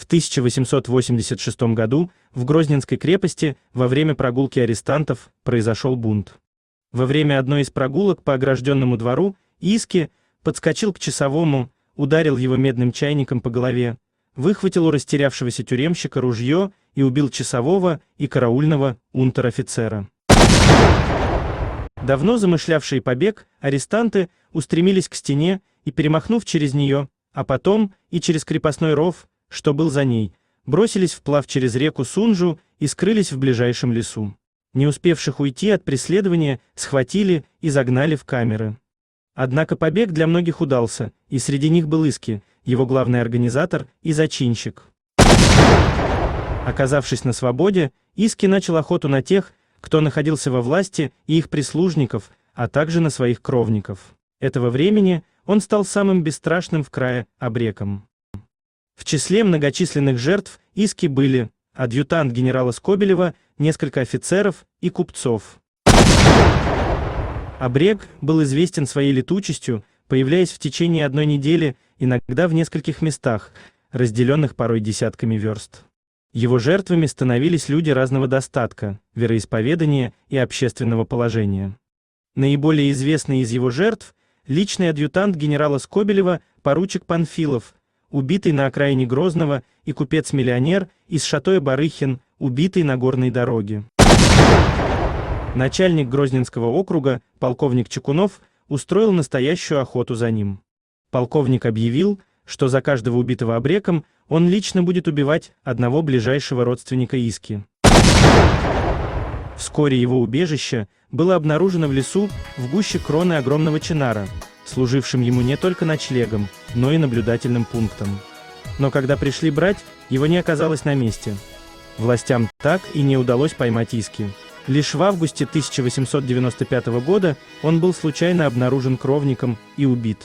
В 1886 году в Грозненской крепости во время прогулки арестантов произошел бунт. Во время одной из прогулок по огражденному двору Иски подскочил к часовому, ударил его медным чайником по голове, выхватил у растерявшегося тюремщика ружье и убил часового и караульного унтер-офицера. Давно замышлявшие побег, арестанты устремились к стене и, перемахнув через нее, а потом и через крепостной ров, что был за ней, бросились вплавь через реку Сунжу и скрылись в ближайшем лесу. Не успевших уйти от преследования схватили и загнали в камеры. Однако побег для многих удался, и среди них был Иски, его главный организатор и зачинщик. Оказавшись на свободе, Иски начал охоту на тех, кто находился во власти, и их прислужников, а также на своих кровников. Этого времени он стал самым бесстрашным в крае абреком. В числе многочисленных жертв Иски были адъютант генерала Скобелева, несколько офицеров и купцов. Абрек был известен своей летучестью, появляясь в течение одной недели, иногда в нескольких местах, разделенных порой десятками верст. Его жертвами становились люди разного достатка, вероисповедания и общественного положения. Наиболее известный из его жертв – личный адъютант генерала Скобелева, поручик Панфилов, убитый на окраине Грозного, и купец-миллионер из Шатоя Барыхин, убитый на горной дороге. Начальник Грозненского округа, полковник Чекунов, устроил настоящую охоту за ним. Полковник объявил, что за каждого убитого абреком он лично будет убивать одного ближайшего родственника Иски. Вскоре его убежище было обнаружено в лесу в гуще кроны огромного чинара, служившим ему не только ночлегом, но и наблюдательным пунктом. Но когда пришли брать, его не оказалось на месте. Властям так и не удалось поймать Иски. Лишь в августе 1895 года он был случайно обнаружен кровником и убит.